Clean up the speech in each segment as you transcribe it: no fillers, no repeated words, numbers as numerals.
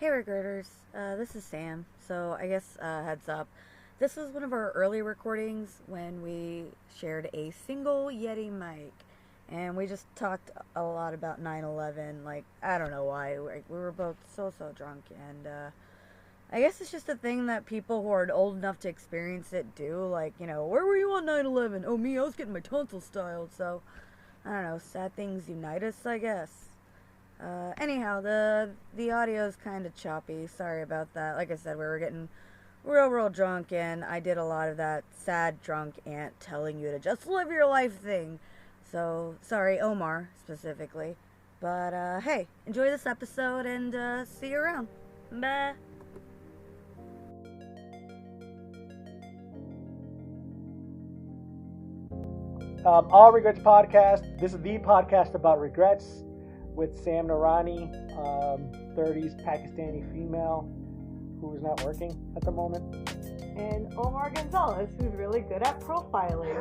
Hey Regerts, this is Sam. So I guess heads up, this was one of our early recordings when we shared a single Yeti mic, and we just talked a lot about 9/11. Like I don't know why, we were both so drunk, and I guess it's just a thing that people who are old enough to experience it do. Like where were you on 9/11? Oh me, I was getting my tonsils styled. So I don't know, sad things unite us, I guess. Anyhow, the audio is kind of choppy. Sorry about that. Like I said, we were getting real drunk, and I did a lot of that sad drunk aunt telling you to just live your life thing. So sorry, Omar specifically. But hey, enjoy this episode, and see you around. Bye. All Regrets Podcast. This is the podcast about regrets with Sam Narani, 30s Pakistani female who is not working at the moment. And Omar Gonzalez, who's really good at profiling.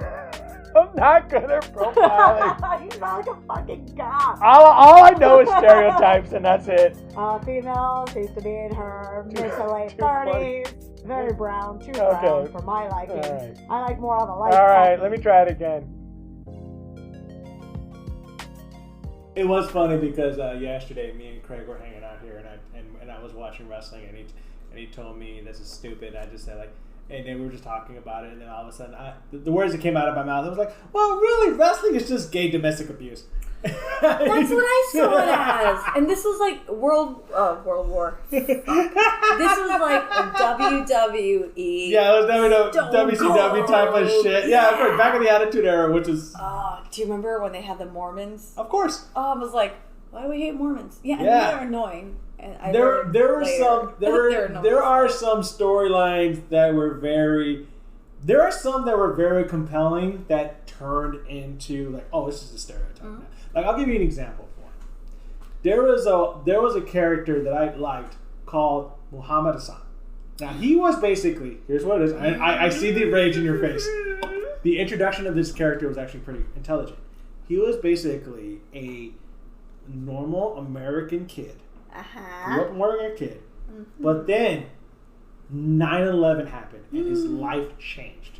I'm not good at profiling. You sound like a fucking cop. All I know is stereotypes, and that's it. Female, seems to be in her mid to late 30s. Very brown, too brown for my liking. Right. I like more on the light. All right, let me try it again. It was funny because yesterday me and Craig were hanging out here, and I was watching wrestling, and he told me this is stupid. I just said like, and then we were just talking about it, and then all of a sudden the words that came out of my mouth, I was like, well, really, wrestling is just gay domestic abuse. That's what I saw it as, and this was like World War. This was like a WWE. Yeah, it was WCW type of shit. Yeah, back in the Attitude Era, which is. Do you remember when they had the Mormons? Of course. I was like, why do we hate Mormons? Yeah, and they're annoying. And there are some storylines that were very. There are some that were very compelling that turned into like, oh, this is a stereotype. Mm-hmm. Like, I'll give you an example for it. There was a character that I liked called Muhammad Hassan. Now, he was basically, here's what it is. I see the rage in your face. The introduction of this character was actually pretty intelligent. He was basically a normal American kid. Grew up an American kid. Mm-hmm. But then 9/11 happened and his life changed.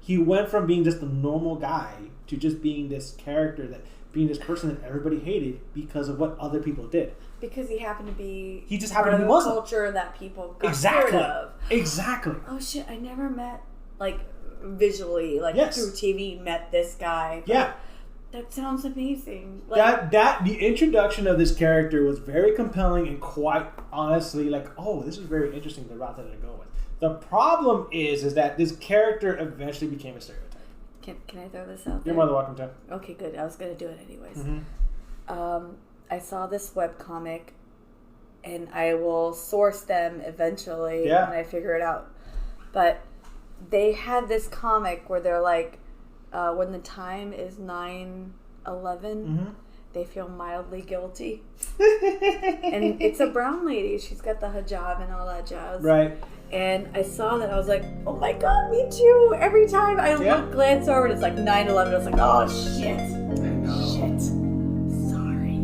He went from being just a normal guy to just being this character being this person that everybody hated because of what other people did. Because he happened to be. He just happened to be Muslim. Culture that people got scared of. Exactly. Oh shit! I never met visually through TV met this guy. Yeah. That sounds amazing. The introduction of this character was very compelling and quite honestly this is very interesting, the route that I go with. The problem is that this character eventually became a stereotype. Can I throw this out there? You're more than welcome to. Okay, good. I was going to do it anyways. Mm-hmm. I saw this webcomic, and I will source them eventually when I figure it out. But they had this comic where they're like, when the time is 9/11, mm-hmm. they feel mildly guilty. And it's a brown lady. She's got the hijab and all that jazz. Right. And I saw that. I was like, oh my God, me too. Every time I glance over and it's like 9/11, I was like, oh shit. I know. Shit. Sorry.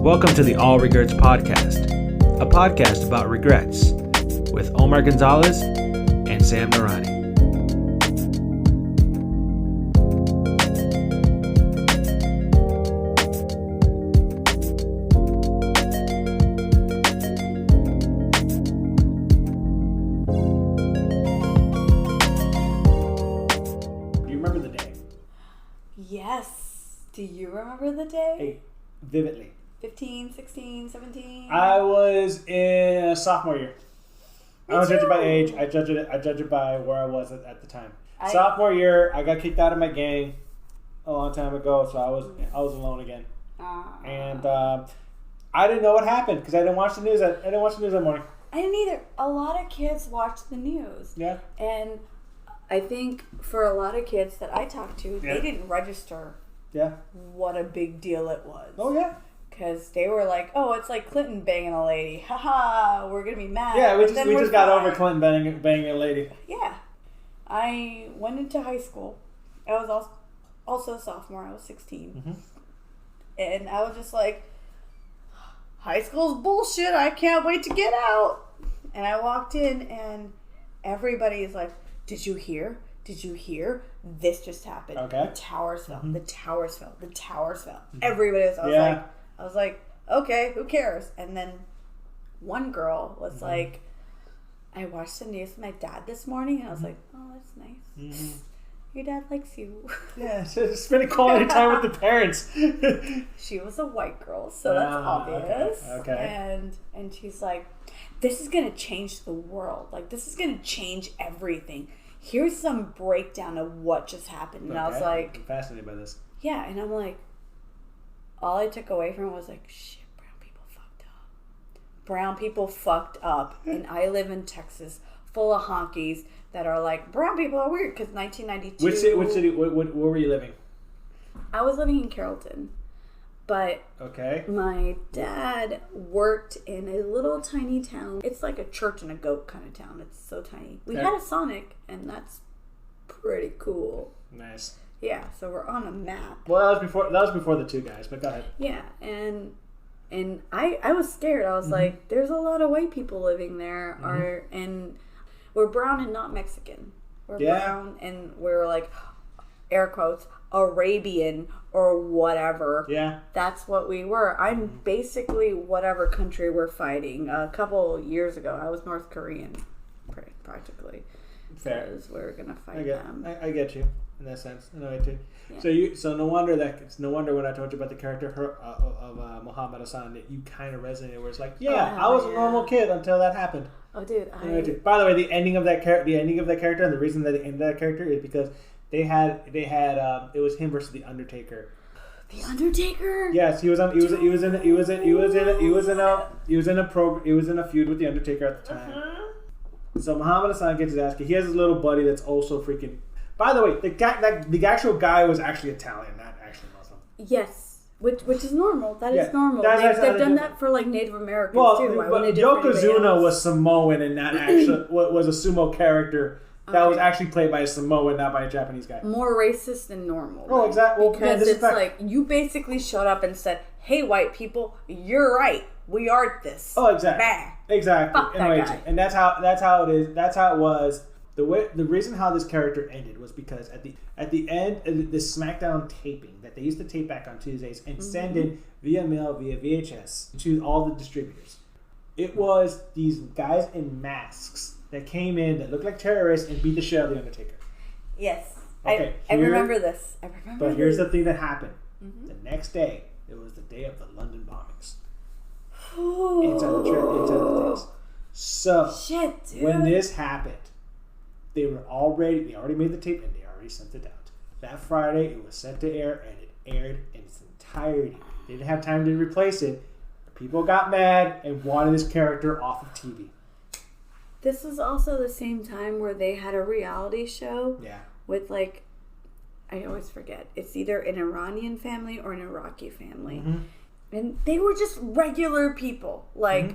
Welcome to the All Regerts Podcast, a podcast about regrets with Omar Gonzalez and Sam Narani. Do you remember the day? Hey, vividly. 15, 16, 17? I was in sophomore year. I don't judge it by age. I judge it by where I was at the time. Sophomore year, I got kicked out of my gang a long time ago, so I was alone again. And I didn't know what happened because I didn't watch the news. I didn't watch the news that morning. I didn't either. A lot of kids watch the news. Yeah. And I think for a lot of kids that I talked to, they didn't register what a big deal it was. Oh, yeah. Because they were like, oh, it's like Clinton banging a lady. Haha, we're going to be mad. Yeah, we just got over Clinton banging a lady. Yeah. I went into high school. I was also a sophomore. I was 16. Mm-hmm. And I was just like, high school's bullshit. I can't wait to get out. And I walked in and everybody's like, did you hear? Did you hear? This just happened. Okay. The towers fell. Mm-hmm. The towers fell. The towers fell. Mm-hmm. Everybody was, I was like, okay, who cares? And then one girl was Mm-hmm. like, I watched the news with my dad this morning, and I was like, oh, that's nice. Mm-hmm. Your dad likes you. Yeah, spending quality time with the parents. She was a white girl, so that's obvious. Okay. And she's like, this is going to change the world. Like, this is going to change everything. Here's some breakdown of what just happened. And I was like... I'm fascinated by this. Yeah, and I'm like... All I took away from it was like, shit, brown people fucked up. Brown people fucked up. And I live in Texas, full of honkies that are like, brown people are weird, because 1992... Which city, where were you living? I was living in Carrollton. But okay. My dad worked in a little tiny town. It's like a church and a goat kind of town. It's so tiny. We had a Sonic, and that's pretty cool. Nice. Yeah, so we're on a map. Well, that was before the two guys, but go ahead. Yeah, and I was scared. I was like, there's a lot of white people living there, and we're brown and not Mexican. We're brown and we're like, air quotes, Arabian or whatever. Yeah. That's what we were. I'm basically whatever country we're fighting. A couple years ago, I was North Korean, practically. Fair. Because we're going to fight them. I get you in that sense. In a way too. Yeah. So no wonder when I told you about the character of Muhammad Hassan that you kind of resonated where it's like, I was a normal kid until that happened. Oh, dude. By the way, the ending of that character, and the reason that they ended that character is because they had it was him versus the Undertaker. The Undertaker? Yes, he was in a feud with the Undertaker at the time. So Muhammad Hassan gets his ass kicked. He has his little buddy that's also freaking. By the way, the actual guy was actually Italian, not actually Muslim. Yes, which is normal. That is normal. They've done that for like Native Americans too. But Yokozuna was Samoan and not actually was a sumo character. That was actually played by a Samoan, not by a Japanese guy. More racist than normal. Oh, exactly. Because it's like, you basically showed up and said, hey, white people, you're right. We are this. Oh, exactly. Bah. Exactly. Fuck that guy. And that's how it is. That's how it was. The reason how this character ended was because at the end of the SmackDown taping that they used to tape back on Tuesdays and send in via mail, via VHS to all the distributors. It was these guys in masks that came in that looked like terrorists and beat the shit out of the Undertaker. Yes. Okay, I remember this. But here's the thing that happened. The next day, it was the day of the London bombings. Inside the things. So, shit, dude. When this happened, they already made the tape and they already sent it out. That Friday, it was sent to air and it aired in its entirety. They didn't have time to replace it. People got mad and wanted this character off of TV. This was also the same time where they had a reality show with, like, I always forget. It's either an Iranian family or an Iraqi family. And they were just regular people. Like,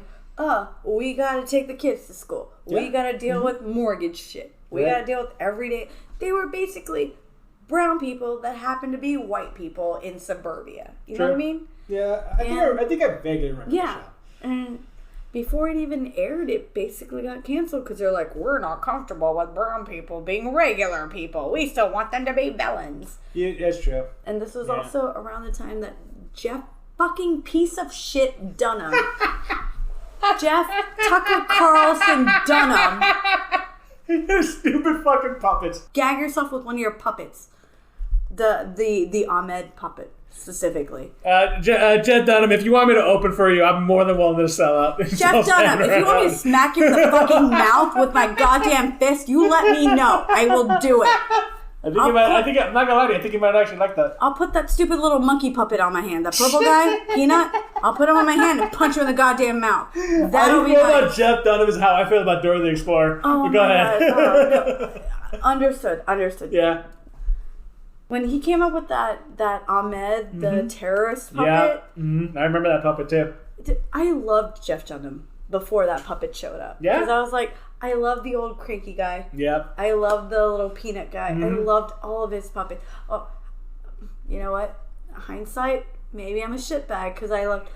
we got to take the kids to school. We got to deal with mortgage shit. We got to deal with everyday. They were basically brown people that happened to be white people in suburbia. You know what I mean? Yeah, I think I vaguely remember the show. And before it even aired, it basically got canceled because they're like, we're not comfortable with brown people being regular people. We still want them to be villains. Yeah, that's true. And this was also around the time that Jeff fucking piece of shit Dunham, Jeff Tucker Carlson Dunham. You stupid fucking puppets. Gag yourself with one of your puppets. The Ahmed puppet. Specifically. Jeff Dunham, if you want me to open for you, I'm more than willing to sell out. Jeff Dunham, if you want me to smack you in the fucking mouth with my goddamn fist, you let me know. I will do it. I'm not gonna lie to you, I think you might actually like that. I'll put that stupid little monkey puppet on my hand. That purple guy, Peanut, I'll put him on my hand and punch you in the goddamn mouth. That'll be feel about Jeff Dunham is how I feel about Dora the Explorer. Oh, go ahead. No. Understood. Yeah. When he came up with that Ahmed, the terrorist puppet. Yeah, I remember that puppet too. I loved Jeff Dunham. before that puppet showed up. Yeah. Because I was like, I love the old cranky guy. Yep. I loved the little peanut guy. Mm-hmm. I loved all of his puppets. Oh, you know what? Hindsight, maybe I'm a shitbag because I loved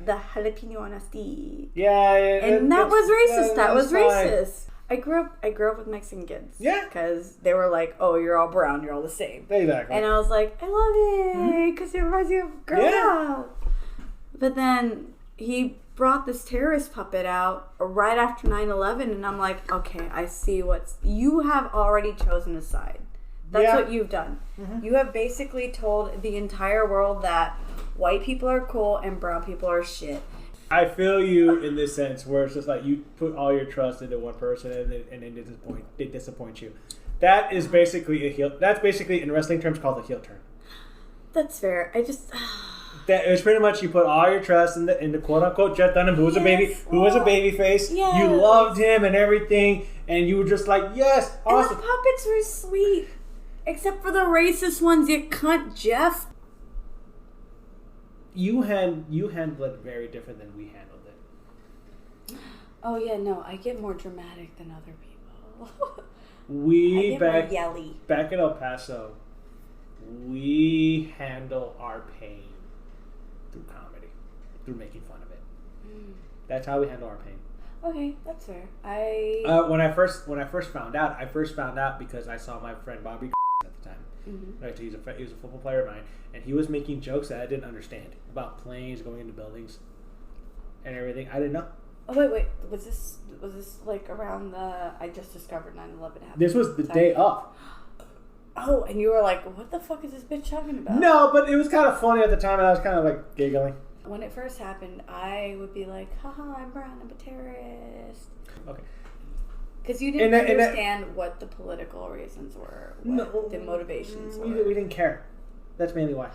the jalapeno on a stick. Yeah, And that was racist. That was fine. racist. I grew up with Mexican kids. Yeah. Because they were like, oh, you're all brown, you're all the same. Exactly. And I was like, I love it because it reminds me of growing up. But then he brought this terrorist puppet out right after 9/11, and I'm like, okay, I see you have already chosen a side. That's what you've done. Mm-hmm. You have basically told the entire world that white people are cool and brown people are shit. I feel you in this sense where it's just like you put all your trust into one person and they disappoint you. That is basically a heel. That's basically in wrestling terms called a heel turn. That's fair. I just that it's pretty much you put all your trust in the quote unquote Jeff Dunham, who was a baby face. Yes. You loved him and everything, and you were just like, yes, awesome. And the puppets were sweet, except for the racist ones. You cunt, Jeff. You handled it very different than we handled it. Oh yeah, no, I get more dramatic than other people. We I get more yelly. Back in El Paso, we handle our pain through comedy, through making fun of it. That's how we handle our pain. Okay, that's fair. When I first found out because I saw my friend Bobby at the time. Mm-hmm. Right, he was a football player of mine, and he was making jokes that I didn't understand about planes going into buildings and everything. I didn't know. Oh wait, was this like around the I just discovered 9/11 happened? This was the day of. Oh, and you were like, what the fuck is this bitch talking about? No, but it was kind of funny at the time, and I was kind of like giggling. When it first happened, I would be like, haha, I'm brown, I'm a terrorist. Okay. Because you didn't understand what the political reasons were, what the motivations were. We didn't care. That's mainly why.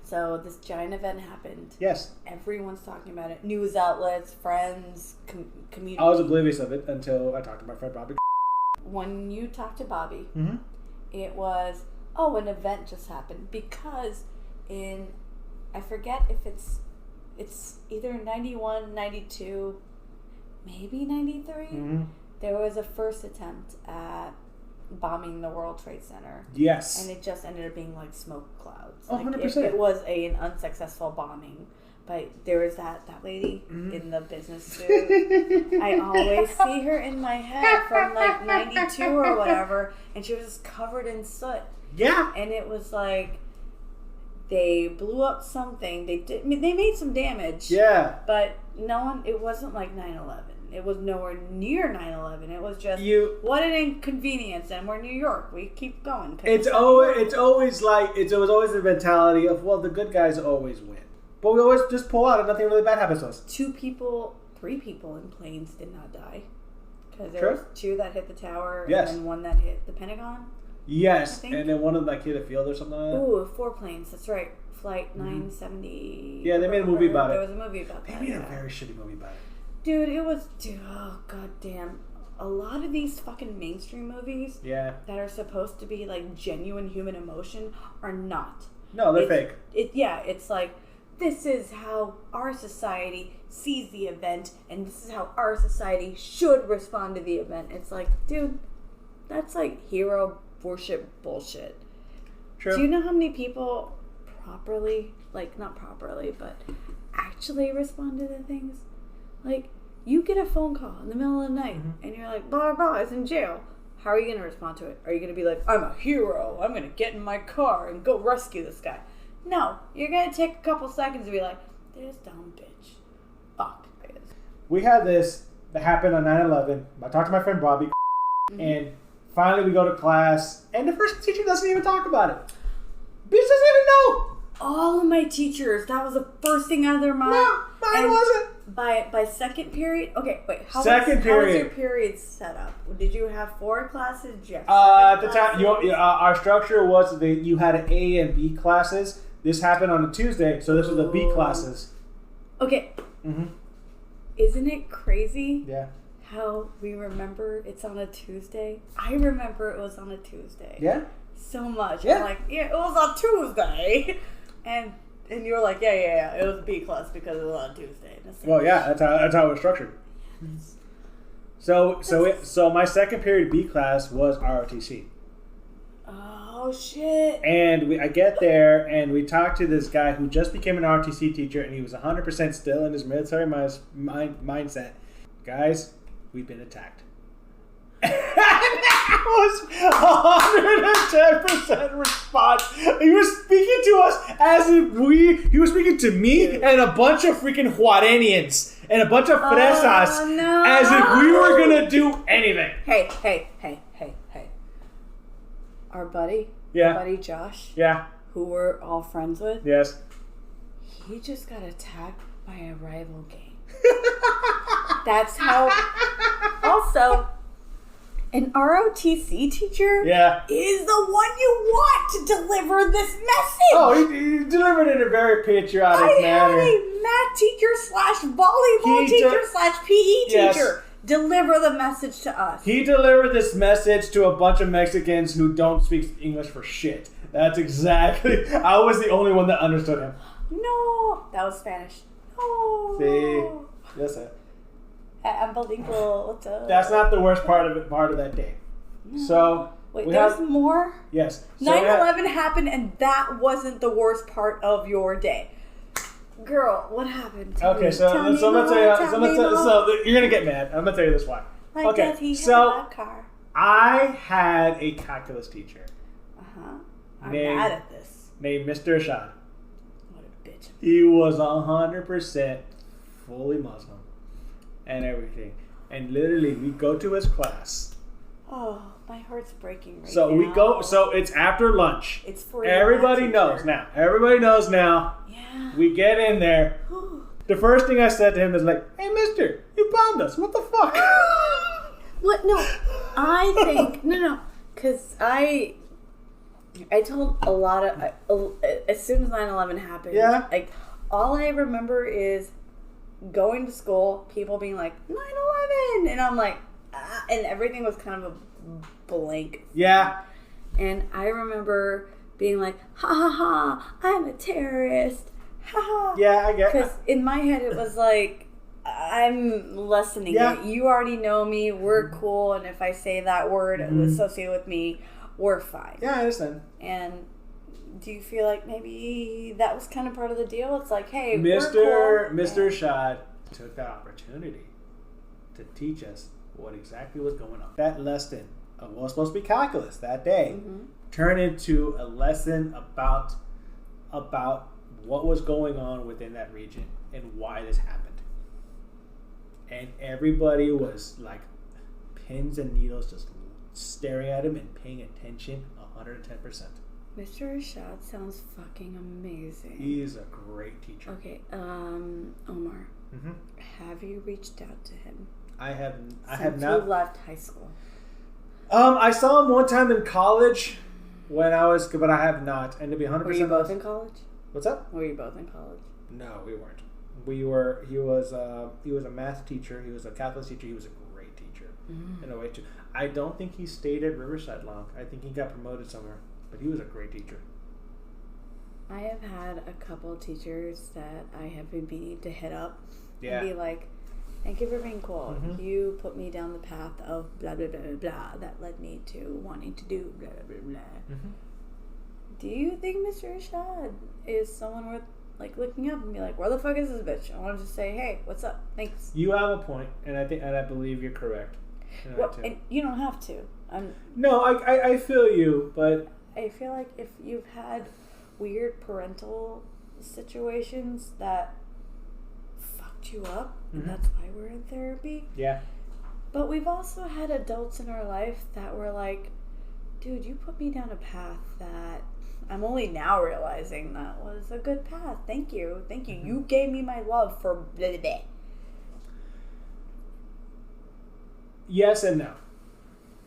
So this giant event happened. Yes. Everyone's talking about it. News outlets, friends, community. I was oblivious of it until I talked to my friend Bobby. When you talked to Bobby, mm-hmm. It was, an event just happened. Because I forget if it's either 91, 92, maybe 93. Mm-hmm. There was a first attempt at bombing the World Trade Center. Yes. And it just ended up being like smoke clouds. Oh, like 100%. It was an unsuccessful bombing. But there was that lady in the business suit. I always see her in my head from like 92 or whatever. And she was just covered in soot. Yeah. And it was like, they blew up something. They made some damage. Yeah. But it wasn't like 9/11. It was nowhere near 9/11. It was just what an inconvenience. And we're New York. We keep going. It was always the mentality of, well, the good guys always win. But we always just pull out and nothing really bad happens to us. 3 people in planes did not die. Because there was 2 that hit the tower and then 1 that hit the Pentagon. Yes, and then one of them hit a field or something like that. Ooh, 4 planes. That's right. Flight 970. Yeah, they made a movie about it. There was a movie about that. They made a very shitty movie about it. Dude, oh goddamn. A lot of these fucking mainstream movies that are supposed to be like genuine human emotion are not. No, they're fake. It's like, this is how our society sees the event, and this is how our society should respond to the event. It's like, dude, that's like hero worship bullshit. True. Do you know how many people not properly, but actually respond to the things? Like, you get a phone call in the middle of the night, and you're like, blah, blah, blah, is in jail. How are you going to respond to it? Are you going to be like, I'm a hero, I'm going to get in my car and go rescue this guy? No, you're going to take a couple seconds to be like, this dumb bitch. Fuck. We had this that happened on 9/11. I talked to my friend Bobby, and finally we go to class, and the first teacher doesn't even talk about it. Bitch doesn't even know. All of my teachers, that was the first thing out of their mind. No, mine wasn't. By second period, okay, wait. How was your period set up? Did you have 4 classes? Did you have 7 at the classes? time, our structure was that you had A and B classes. This happened on a Tuesday, so this was the B classes. Okay. Isn't it crazy? Yeah. How we remember it's on a Tuesday? I remember it was on a Tuesday. Yeah. So much. Yeah. I'm like, it was on Tuesday. And And you were like, yeah. It was B class because it was on Tuesday. Well, yeah, that's how it was structured. So my second period B class was ROTC. Oh shit! And I get there and we talk to this guy who just became an ROTC teacher, and he was 100% still in his military mindset. Guys, we've been attacked. That was 110% response. He was speaking to us as if he was speaking to me and a bunch of freaking Juarenians and a bunch of fresas as if we were gonna do anything. Hey. Our buddy Josh, who we're all friends with, yes, he just got attacked by a rival gang. That's how. Also, an ROTC teacher is the one you want to deliver this message. Oh, he delivered it in a very patriotic manner. I had a math teacher / volleyball teacher / PE teacher deliver the message to us. He delivered this message to a bunch of Mexicans who don't speak English for shit. That's exactly. I was the only one that understood him. No, that was Spanish. No. See, yes, sir. I'm bilingual. That's not the worst part of that day. No. So wait, there's more. Yes. 9/11 happened, and that wasn't the worst part of your day. Girl, what happened? Okay, so I'm gonna tell you. So you're gonna get mad. I'm gonna tell you this why. Okay, so I had a calculus teacher. I'm mad at this. Named Mr. Ashad. What a bitch. He was 100% fully Muslim and everything, and literally we go to his class. Oh, my heart's breaking right now. So we go. So it's after lunch. It's for everybody knows now. Everybody knows now. Yeah. We get in there. The first thing I said to him is like, "Hey, Mister, you bombed us. What the fuck?" What? No, I think no, because I told a lot of as soon as 9/11 happened. Yeah. Like all I remember is going to school, people being like 9/11, and I'm like. And everything was kind of a blank. Yeah. And I remember being like, ha ha ha, I'm a terrorist. Ha ha. Yeah, I get it. Because in my head it was like, I'm lessening it. You already know me. We're cool. And if I say that word associated with me, we're fine. Yeah, I understand. And do you feel like maybe that was kind of part of the deal? It's like, hey, Mr. Shad took that opportunity to teach us what exactly was going on. That lesson was supposed to be calculus that day turned into a lesson about what was going on within that region and why this happened. And everybody was like pins and needles just staring at him and paying attention 110%. Mr. Rashad sounds fucking amazing. He's a great teacher. Okay, Omar, have you reached out to him? I have not. Since you left high school. I saw him one time in college but I have not. And to be 100%, were you both in college? What's up? Were you both in college? No, we weren't. We were. He was a math teacher. He was a Catholic teacher. He was a great teacher in a way too. I don't think he stayed at Riverside long. I think he got promoted somewhere. But he was a great teacher. I have had a couple of teachers that I have been meaning to hit up and be like, thank you for being cool. You put me down the path of blah, blah, blah, blah, blah, that led me to wanting to do blah, blah, blah. Do you think Mr. Rashad is someone worth like looking up and be like, where the fuck is this bitch? I want to just say, hey, what's up? Thanks. You have a point, and I believe you're correct. And you don't have to. No, I feel you, but I feel like if you've had weird parental situations that fucked you up, and that's why we're in therapy. Yeah. But we've also had adults in our life that were like, dude, you put me down a path that I'm only now realizing that was a good path. Thank you. You gave me my love for blah, blah, blah. Yes and no.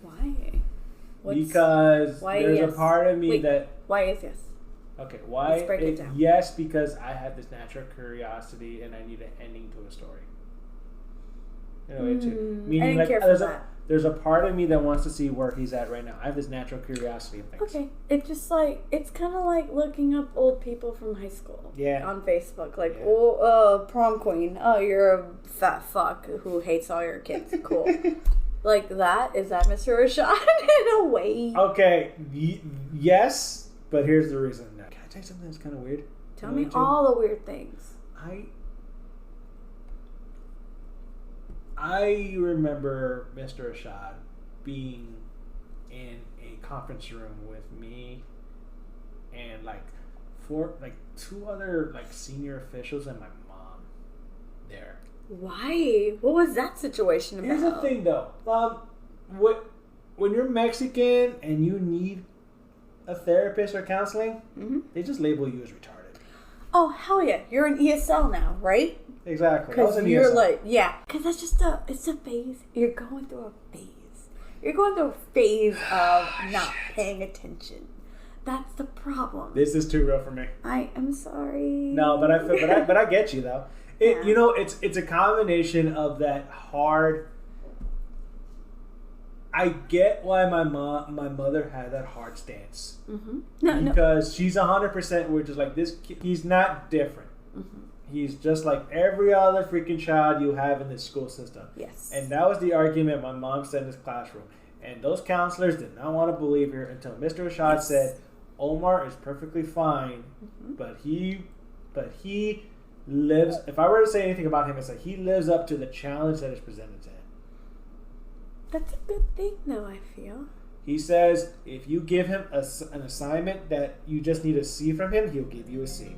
Why? Because there's a part of me that... Why is yes? Okay, why? Let's break it down. Yes, because I have this natural curiosity and I need an ending to a story. In a way too. Meaning, I didn't care for that. there's a part of me that wants to see where he's at right now. I have this natural curiosity of things. Okay, it's just like, it's kind of like looking up old people from high school. Yeah. On Facebook, like, Yeah. oh, prom queen. Oh, you're a fat fuck who hates all your kids. Cool. Like that. Is that Mr. Rashad in a way? Okay, yes, but here's the reason. Now, can I tell you something that's kind of weird? Tell me all the weird things. I remember Mr. Rashad being in a conference room with me and two other senior officials and my mom there. Why? What was that situation about? Here's the thing, though. When you're Mexican and you need a therapist or counseling, they just label you as retarded. Oh, hell yeah. You're an ESL now, right? Exactly. Because you're like, yeah. Because that's just it's a phase. You're going through a phase. You're going through a phase of not paying attention. That's the problem. This is too real for me. I am sorry. No, but I get you though. Yeah. You know, it's a combination of that hard. I get why my mother had that hard stance. Because she's 100%. We're just like this. He's not different. He's just like every other freaking child you have in this school system. Yes. And that was the argument my mom said in this classroom. And those counselors did not want to believe her until Mr. Rashad said, Omar is perfectly fine, but he lives. If I were to say anything about him, it's like he lives up to the challenge that is presented to him. That's a good thing, though, I feel. He says if you give him an assignment that you just need a C from him, he'll give you a C.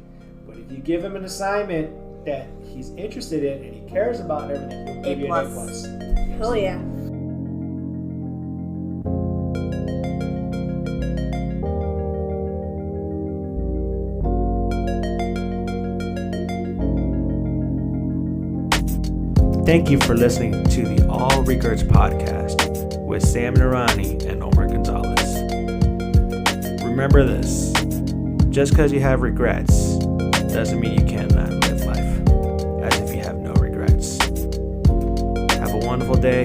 But if you give him an assignment that he's interested in and he cares about and everything, he'll give you an A+. Hell yeah. Thank you for listening to the All Regerts podcast with Sam Narani and Omar Gonzalez. Remember this, just because you have regrets doesn't mean you cannot live life as if you have no regrets. Have a wonderful day.